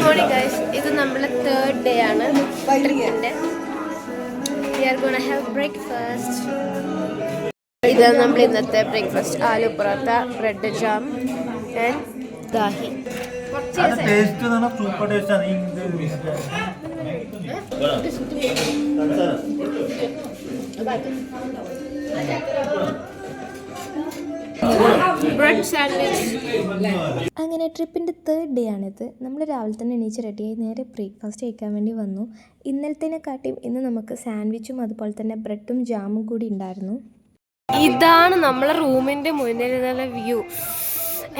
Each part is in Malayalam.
morning guys. This is our third day ആണ് ട്രിപ്പിന്റെ. We are going to have breakfast. ഇതാണ് നമ്മൾ ഇന്നത്തെ breakfast. Aloo parotta, bread jam and ദാഹി. അത് ടേസ്റ്റ് ആണ് സൂപ്പർ ടേസ്റ്റ് ആണ് ബ്രെഡ് സാൻഡ്വിച്ച്. അങ്ങനെ ട്രിപ്പിൻ്റെ തേർഡ് ഡേ ആണിത്. നമ്മൾ രാവിലെ തന്നെ എണീച്ച് റെഡിയായി നേരെ ബ്രേക്ക്ഫാസ്റ്റ് കഴിക്കാൻ വേണ്ടി വന്നു. ഇന്നലത്തേനെക്കാട്ടിയും ഇന്ന് നമുക്ക് സാൻഡ്വിച്ചും അതുപോലെ തന്നെ ബ്രെഡും ജാമും കൂടി ഉണ്ടായിരുന്നു. ഇതാണ് നമ്മളെ റൂമിൻ്റെ മുന്നിൽ നിന്നുള്ള view.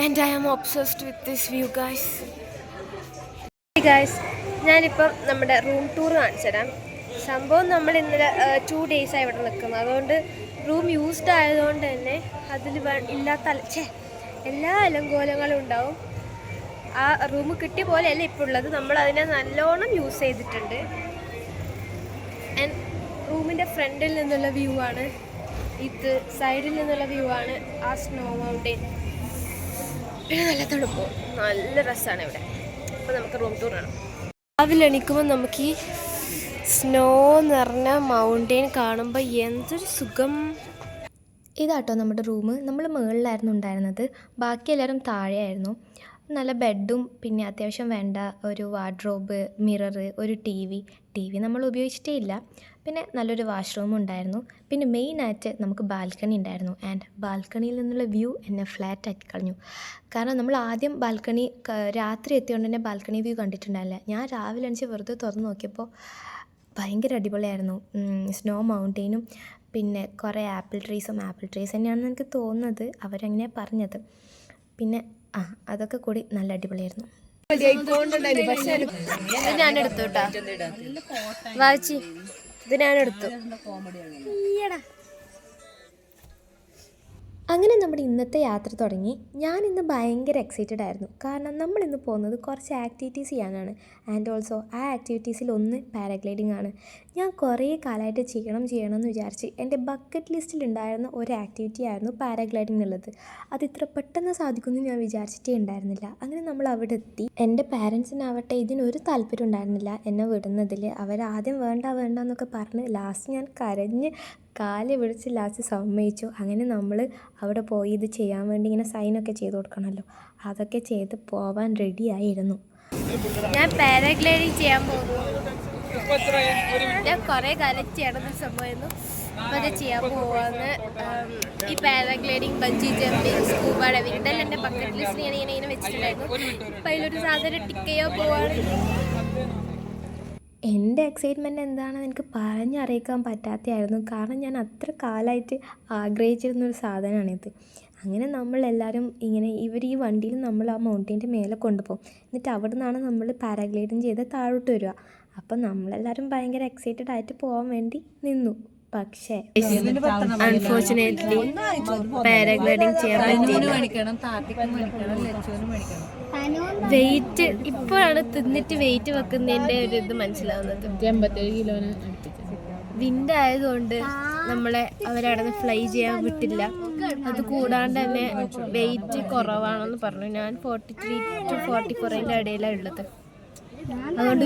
And I am obsessed with this view guys. ഞാനിപ്പം നമ്മുടെ റൂം ടൂർ കാണിച്ചു തരാം. സംഭവം നമ്മൾ ഇന്നലെ 2 days ആയി ഇവിടെ നിൽക്കുന്നത്. അതുകൊണ്ട് റൂം യൂസ്ഡ് ആയതുകൊണ്ട് തന്നെ അതിൽ ഇല്ലാത്ത എല്ലാ അലങ്കോലങ്ങളും ഉണ്ടാവും. ആ റൂം കിട്ടിയ പോലെയല്ല ഇപ്പോൾ ഉള്ളത്. നമ്മൾ അതിനെ നല്ലോണം യൂസ് ചെയ്തിട്ടുണ്ട്. ആൻഡ് റൂമിൻ്റെ ഫ്രണ്ടിൽ നിന്നുള്ള വ്യൂ ആണ് ഇത്. സൈഡിൽ നിന്നുള്ള വ്യൂ ആണ് ആ സ്നോ മൗണ്ടെയിൻ. പിന്നെ നല്ല തണുപ്പും നല്ല രസമാണ് ഇവിടെ. അപ്പോൾ നമുക്ക് റൂം ടൂർ ആണ്. രാവിലെ എണീക്കുമ്പോൾ നമുക്ക് ഈ സ്നോ നിറഞ്ഞ മൗണ്ടെയിൻ കാണുമ്പോൾ എന്തൊരു സുഖം. ഇതാട്ടോ നമ്മുടെ റൂം. നമ്മൾ മുകളിലായിരുന്നു ഉണ്ടായിരുന്നത്, ബാക്കി എല്ലാവരും താഴെയായിരുന്നു. നല്ല ബെഡും പിന്നെ അത്യാവശ്യം വേണ്ട ഒരു വാർഡ്രോബ്, മിറർ, ഒരു ടി വി നമ്മൾ ഉപയോഗിച്ചിട്ടേ ഇല്ല. പിന്നെ നല്ലൊരു വാഷ്റൂം ഉണ്ടായിരുന്നു. പിന്നെ മെയിനായിട്ട് നമുക്ക് ബാൽക്കണി ഉണ്ടായിരുന്നു. ആൻഡ് ബാൽക്കണിയിൽ നിന്നുള്ള വ്യൂ എന്നെ ഫ്ലാറ്റ് ആക്കി കളഞ്ഞു. കാരണം നമ്മൾ ആദ്യം ബാൽക്കണി രാത്രി എത്തിയോണ്ട് തന്നെ ബാൽക്കണി വ്യൂ കണ്ടിട്ടുണ്ടായില്ല. ഞാൻ രാവിലെ എണീച്ച് വെറുതെ തുറന്ന് നോക്കിയപ്പോൾ ഭയങ്കര അടിപൊളിയായിരുന്നു. സ്നോ മൗണ്ടെയിനും പിന്നെ കുറേ ആപ്പിൾ ട്രീസ് തന്നെയാണെന്ന് എനിക്ക് തോന്നുന്നത്, അവരങ്ങനെയാണ് പറഞ്ഞത്. പിന്നെ അതൊക്കെ കൂടി നല്ല അടിപൊളിയായിരുന്നു. ഞാനെടുത്തു കേട്ടോ വായിച്ചി, ഇത് ഞാനെടുത്തു. അങ്ങനെ നമ്മുടെ ഇന്നത്തെ യാത്ര തുടങ്ങി. ഞാനിന്ന് ഭയങ്കര എക്സൈറ്റഡ് ആയിരുന്നു. കാരണം നമ്മളിന്ന് പോകുന്നത് കുറച്ച് ആക്ടിവിറ്റീസ് ചെയ്യാനാണ്. ആൻഡ് ഓൾസോ ആ ആക്ടിവിറ്റീസിൽ ഒന്ന് പാരാഗ്ലൈഡിംഗ് ആണ്. ഞാൻ കുറേ കാലമായിട്ട് ചെയ്യണമെന്ന് വിചാരിച്ച് എൻ്റെ ബക്കറ്റ് ലിസ്റ്റിലുണ്ടായിരുന്ന ഒരു ആക്ടിവിറ്റി ആയിരുന്നു പാരാഗ്ലൈഡിംഗ് എന്നുള്ളത്. അത് ഇത്ര പെട്ടെന്ന് സാധിക്കുമെന്ന് ഞാൻ വിചാരിച്ചിട്ടേ ഉണ്ടായിരുന്നില്ല. അങ്ങനെ നമ്മൾ അവിടെ എത്തി. എൻ്റെ പാരൻസിനാവട്ടെ ഇതിനൊരു താല്പര്യം ഉണ്ടായിരുന്നില്ല എന്നെ വിടുന്നതിൽ. അവരാദ്യം വേണ്ട എന്നൊക്കെ പറഞ്ഞ് ലാസ്റ്റ് ഞാൻ കരഞ്ഞ് കാല് പിടിച്ച് ലാസ്റ്റ് സമ്മതിച്ചു. അങ്ങനെ നമ്മൾ അവിടെ പോയി ഇത് ചെയ്യാൻ വേണ്ടി ഇങ്ങനെ സൈനൊക്കെ ചെയ്ത് കൊടുക്കണമല്ലോ, അതൊക്കെ ചെയ്ത് പോവാൻ റെഡിയായിരുന്നു. ഞാൻ പാരാഗ്ലൈഡിങ് ചെയ്യാൻ പോകുന്നു. ഞാൻ കുറേ കാലം ചെയ്യണമെന്ന് സംഭവമായിരുന്നു. അപ്പോൾ അത് ചെയ്യാൻ പോവാന്ന്. ഈ paragliding, bungee jumping, scuba diving ഇതെല്ലാം എൻ്റെ ബക്കറ്റ് ലിസ്റ്റിൽ ഞാൻ ഇങ്ങനെ വെച്ചിട്ടുണ്ടായിരുന്നു. അപ്പോൾ അതിലൊരു സാധനം ടിക്കയോ പോവാണ്. എൻ്റെ എക്സൈറ്റ്മെൻറ്റ് എന്താണെന്ന് എനിക്ക് പറഞ്ഞറിയിക്കാൻ പറ്റാത്തതായിരുന്നു. കാരണം ഞാൻ അത്ര കാലമായിട്ട് ആഗ്രഹിച്ചിരുന്നൊരു സാധനമാണിത്. അങ്ങനെ നമ്മളെല്ലാവരും ഇങ്ങനെ ഈ വണ്ടിയിൽ നമ്മൾ ആ മൗണ്ടെയിൻ്റെ മേലെ കൊണ്ടുപോകും. എന്നിട്ട് അവിടെ നിന്നാണ് നമ്മൾ പാരാഗ്ലൈഡിങ് ചെയ്ത് താഴോട്ട് വരിക. അപ്പം നമ്മളെല്ലാവരും ഭയങ്കര എക്സൈറ്റഡ് ആയിട്ട് പോകാൻ വേണ്ടി നിന്നു. പക്ഷേ അൺഫോർച്ചുനേറ്റ്ലി പാരാഗ്ലൈഡിങ് ചെയ്യാൻ പറ്റിയില്ല. വെയിറ്റ് ഇപ്പോഴാണ് തിന്നിട്ട് വെയിറ്റ് വെക്കുന്നതിൻ്റെ ഒരു ഇത് മനസ്സിലാവുന്നത്. 87 കിലോന് വിൻഡ് ആയതുകൊണ്ട് നമ്മളെ അവരവിടെ ഫ്ലൈ ചെയ്യാൻ വിട്ടില്ല. അത് കൂടാണ്ട് തന്നെ വെയിറ്റ് കുറവാണെന്ന് പറഞ്ഞു. ഞാൻ 43 to 44 ഇടയിലാണ് ഉള്ളത്. അതുകൊണ്ട്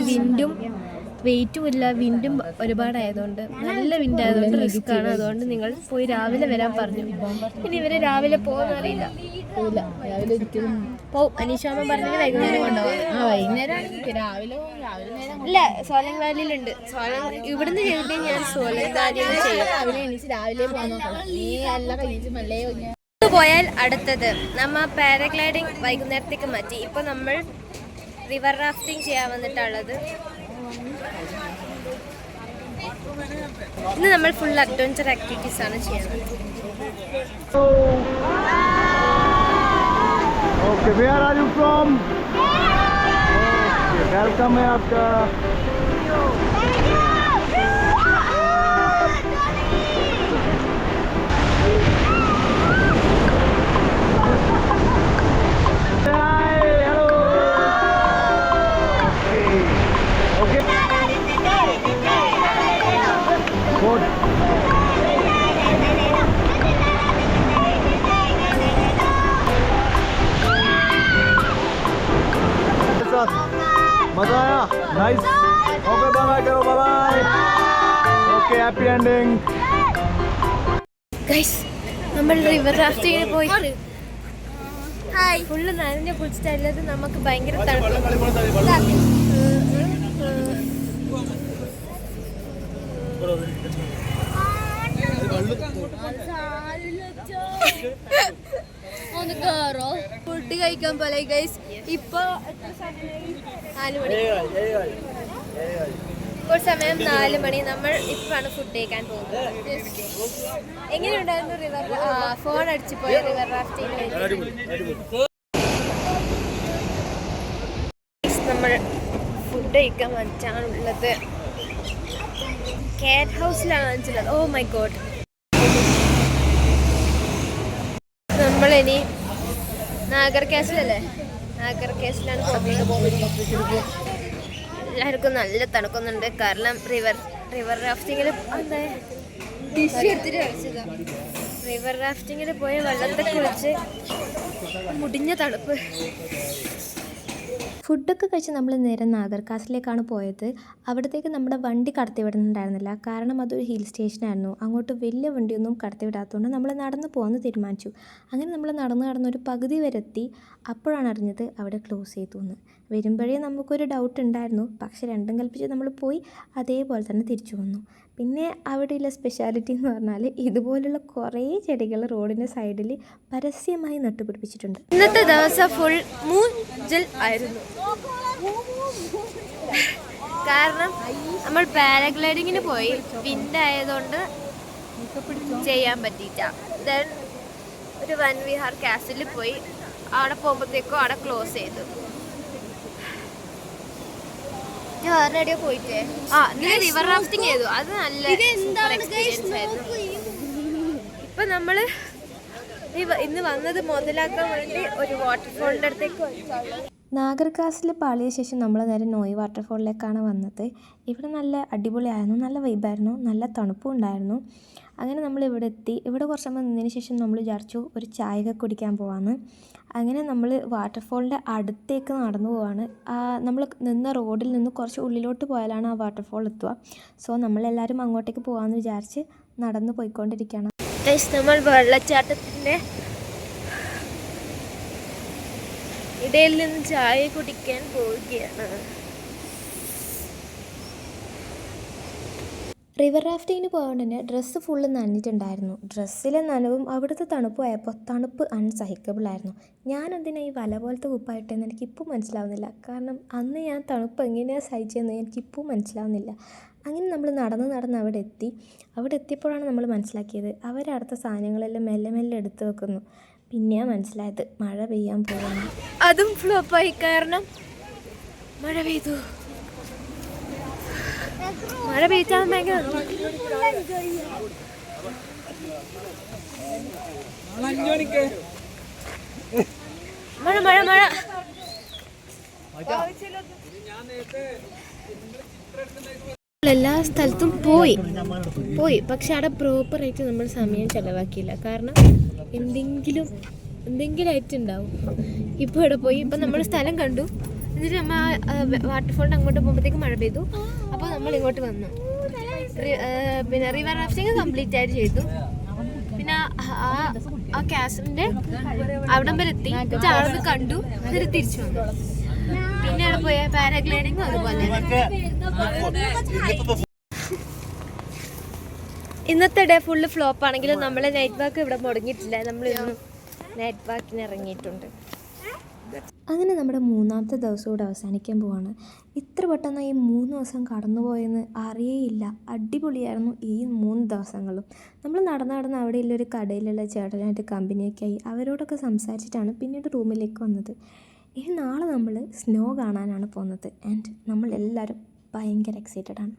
വെയിറ്റും ഇല്ല, വിൻഡും ഒരുപാടായതുകൊണ്ട്, നല്ല വിൻഡായതുകൊണ്ട് റിസ്ക് ആണ്. അതുകൊണ്ട് നിങ്ങൾ പോയി രാവിലെ വരാൻ പറഞ്ഞു. ഇനി ഇവര് രാവിലെ പോകുന്ന അറിയില്ല. പോവും. അനീഷാമ്മ പറഞ്ഞത് വൈകുന്നേരം കൊണ്ടുപോകാം. ഇല്ല, സോലങ് വാലിയിലുണ്ട്. ഇവിടുന്ന് ചെയ്തിട്ട് ഞാൻ സോലങ് വാലിയിൽ ചെയ്യും. പോയാൽ അടുത്തത് നമ്മ പാരാഗ്ലൈഡിങ് വൈകുന്നേരത്തേക്ക് മാറ്റി. ഇപ്പൊ നമ്മൾ റിവർ റാഫ്റ്റിംഗ് ചെയ്യാൻ വന്നിട്ടുള്ളത്. ഇന്ന് നമ്മൾ ഫുൾ അഡ്വഞ്ചർ ആക്ടിവിറ്റീസ് ആണ് ചെയ്യുന്നത്. Okay, where are you from? Okay, welcome है आपका. मजा आया? नाइस. ओके बाय बाय करो, bye bye. Okay happy ending. Guys നമ്മൾ റിവർ റാഫ്റ്റിങ്ങിന് പോയി ഫുള്ള് നനഞ്ഞ് കുളിച്ചിട്ടല്ലത് നമുക്ക് ഭയങ്കര ഒന്ന് കേറോ ഫുഡ് കഴിക്കാൻ പോലെ ഗൈസ്. ഇപ്പൊ 4 മണി, ഇപ്പോൾ സമയം 4 മണി. നമ്മൾ ഇപ്പാണ് ഫുഡ് കഴിക്കാൻ പോകുന്നത്. എങ്ങനെയുണ്ടായിരുന്നു റിവർ ഫോൺ അടിച്ചു പോയ റിവർ റാഫ്റ്റിംഗ്? നമ്മൾ ഫുഡ് കഴിക്കാൻ വന്നിട്ടാണുള്ളത്. കാറ്റ് ഹൗസിലാണ് വന്നിട്ടുള്ളത്. Oh my god. നമ്മളിനി നാഗർ കാസിലല്ലേ, നാഗർ കാസിലാണ് പോകുന്നത്. എല്ലാവർക്കും നല്ല തണുക്കുന്നുണ്ട്. കാരണം റിവർ റാഫ്റ്റിങ്ങിൽ റിവർ റാഫ്റ്റിങ്ങിൽ പോയ വെള്ളത്തെ കുറിച്ച് മുടിഞ്ഞ തണുപ്പ്. ഫുഡൊക്കെ കഴിച്ച് നമ്മൾ നേരെ നാഗർ കാസിലേക്കാണ് പോയത്. അവിടത്തേക്ക് നമ്മുടെ വണ്ടി കടത്തി വിടുന്നുണ്ടായിരുന്നില്ല. കാരണം അതൊരു ഹിൽ സ്റ്റേഷനായിരുന്നു. അങ്ങോട്ട് വലിയ വണ്ടിയൊന്നും കടത്തി വിടാത്തതുകൊണ്ട് നമ്മൾ നടന്ന് പോകാമെന്ന് തീരുമാനിച്ചു. അങ്ങനെ നമ്മൾ നടന്നൊരു പകുതി വരെ എത്തി. അപ്പോഴാണ് അറിഞ്ഞത് അവിടെ ക്ലോസ് ചെയ്തു എന്ന്. വരുമ്പോഴേ നമുക്കൊരു ഡൗട്ട് ഉണ്ടായിരുന്നു. പക്ഷെ രണ്ടും കൽപ്പിച്ച് നമ്മൾ പോയി അതേപോലെ തന്നെ തിരിച്ചു വന്നു. പിന്നെ അവിടെയുള്ള സ്പെഷ്യാലിറ്റി എന്ന് പറഞ്ഞാൽ ഇതുപോലുള്ള കുറേ ചെടികൾ റോഡിൻ്റെ സൈഡിൽ പരസ്യമായി നട്ടുപിടിപ്പിച്ചിട്ടുണ്ട്. ഇന്നത്തെ ദിവസം ഫുൾ മൂഞ്ചൽ ആയിരുന്നു. കാരണം നമ്മൾ പാരാഗ്ലൈഡിങ്ങിന് പോയി, വിൻഡ് ആയതുകൊണ്ട് ചെയ്യാൻ പറ്റിയില്ല. ദെൻ ഒരു വൻ വിഹാർ കാസിലിൽ പോയി. അവിടെ പോകുമ്പോഴത്തേക്കും അവിടെ ക്ലോസ് ചെയ്തു. വേറെ പോയിട്ടേ റിവർ റാഫ്റ്റിംഗ് ചെയ്തു. അത് നല്ല എക്സ്പീരിയൻസ് ആയിരുന്നു. ഇപ്പൊ നമ്മള് ഇന്ന് വന്നത് മുതലാക്കാൻ വേണ്ടി ഒരു വാട്ടർഫോളിന്റെ അടുത്തേക്ക് വന്നു. നാഗർ കാസിൽ പാളിയ ശേഷം നമ്മൾ നേരെ നോയ് വാട്ടർഫോളിലേക്കാണ് വന്നത്. ഇവിടെ നല്ല അടിപൊളിയായിരുന്നു, നല്ല വൈബായിരുന്നു, നല്ല തണുപ്പും ഉണ്ടായിരുന്നു. അങ്ങനെ നമ്മൾ ഇവിടെ എത്തി. ഇവിടെ കുറച്ച് സമയം നിന്നതിന് ശേഷം നമ്മൾ വിചാരിച്ചു ഒരു ചായ കുടിക്കാൻ പോവാന്ന്. അങ്ങനെ നമ്മൾ വാട്ടർഫോളിൻ്റെ അടുത്തേക്ക് നടന്നു പോവാണ്. നമ്മൾ നിന്ന റോഡിൽ നിന്ന് കുറച്ച് ഉള്ളിലോട്ട് പോയാലാണ് ആ വാട്ടർഫോൾ എത്തുക. സോ നമ്മളെല്ലാവരും അങ്ങോട്ടേക്ക് പോകാമെന്ന് വിചാരിച്ച് നടന്നു പോയിക്കൊണ്ടിരിക്കുകയാണ്. നമ്മൾ വെള്ളച്ചാട്ടത്തിൻ്റെ ഇടയിൽ നിന്ന് ചായ കുടിക്കാൻ പോവുകയാണ്. റിവർ റാഫ്റ്റിങ്ങിന് പോയതുകൊണ്ട് തന്നെ ഡ്രസ്സ് ഫുള്ള് നനഞ്ഞിട്ടുണ്ടായിരുന്നു. ഡ്രസ്സിലെ നനവും അവിടുത്തെ തണുപ്പുമായപ്പോൾ തണുപ്പ് അൺസഹിക്കബിളായിരുന്നു. ഞാൻ എന്തിനാ ഈ വല പോലത്തെ കുപ്പായിട്ടെന്ന് എനിക്കിപ്പോൾ മനസ്സിലാവുന്നില്ല. കാരണം അന്ന് ഞാൻ തണുപ്പ് എങ്ങനെയാണ് സഹിച്ചതെന്ന് എനിക്കിപ്പോൾ മനസ്സിലാവുന്നില്ല. അങ്ങനെ നമ്മൾ നടന്ന് അവിടെ എത്തി. അവിടെ എത്തിയപ്പോഴാണ് നമ്മൾ മനസ്സിലാക്കിയത് അവരടുത്ത സാധനങ്ങളെല്ലാം മെല്ലെ മെല്ലെ എടുത്ത് വെക്കുന്നു. പിന്നെയാണ് മനസ്സിലായത് മഴ പെയ്യാൻ പോകുന്നു. അതും ഫ്ലോപ്പായി. കാരണം മഴ പെയ്തു. മഴ പെയ്ച്ചാൽ ഭയങ്കര മഴ മഴ മഴ എല്ലാ സ്ഥലത്തും പോയി പക്ഷെ അവിടെ പ്രോപ്പറായിട്ട് നമ്മൾ സമയം ചിലവാക്കിയില്ല. കാരണം എന്തെങ്കിലും ആയിട്ടുണ്ടാവും. ഇപ്പോൾ ഇവിടെ പോയി ഇപ്പം നമ്മൾ സ്ഥലം കണ്ടു. എന്നിട്ട് നമ്മൾ വാട്ടർഫോളിൻ്റെ അങ്ങോട്ട് പോകുമ്പോഴത്തേക്കും മഴ പെയ്തു. അപ്പോൾ നമ്മൾ ഇങ്ങോട്ട് വന്നു. പിന്നെ റിവർ റാഫ്റ്റിംഗ് കംപ്ലീറ്റ് ആയിട്ട് ചെയ്തു. പിന്നെ ആ കാസിലിൻ്റെ അവിടം വരെ എത്തി. അവിടെ കണ്ടു. എന്നിട്ട് തിരിച്ചു വന്നു. പിന്നെ അവിടെ പോയ പാരാഗ്ലൈഡിങ്ങും അതുപോലെ. ഇന്നത്തെ ഡേ ഫുള്ള് ഫ്ലോപ്പ് ആണെങ്കിലും നമ്മൾ നൈറ്റ് വാക്ക് ഇവിടെ മുടങ്ങിയിട്ടില്ല. നമ്മൾ ഇന്നും നൈറ്റ് വാക്കിന് ഇറങ്ങിയിട്ടുണ്ട്. അങ്ങനെ നമ്മുടെ 3ാമത്തെ ദിവസം കൂടെ അവസാനിക്കാൻ പോവാണ്. ഇത്ര പെട്ടെന്ന് ഈ 3 ദിവസം കടന്നുപോയെന്ന് അറിയേയില്ല. അടിപൊളിയായിരുന്നു ഈ 3 ദിവസങ്ങളും. നമ്മൾ നടന്ന് അവിടെയുള്ളൊരു കടയിലുള്ള ചേട്ടനായിട്ട് കമ്പനിയൊക്കെ ആയി അവരോടൊക്കെ സംസാരിച്ചിട്ടാണ് പിന്നീട് റൂമിലേക്ക് വന്നത്. ഇനി നാളെ നമ്മൾ സ്നോ കാണാനാണ് പോകുന്നത്. ആൻഡ് നമ്മളെല്ലാവരും ഭയങ്കര എക്സൈറ്റഡ് ആണ്.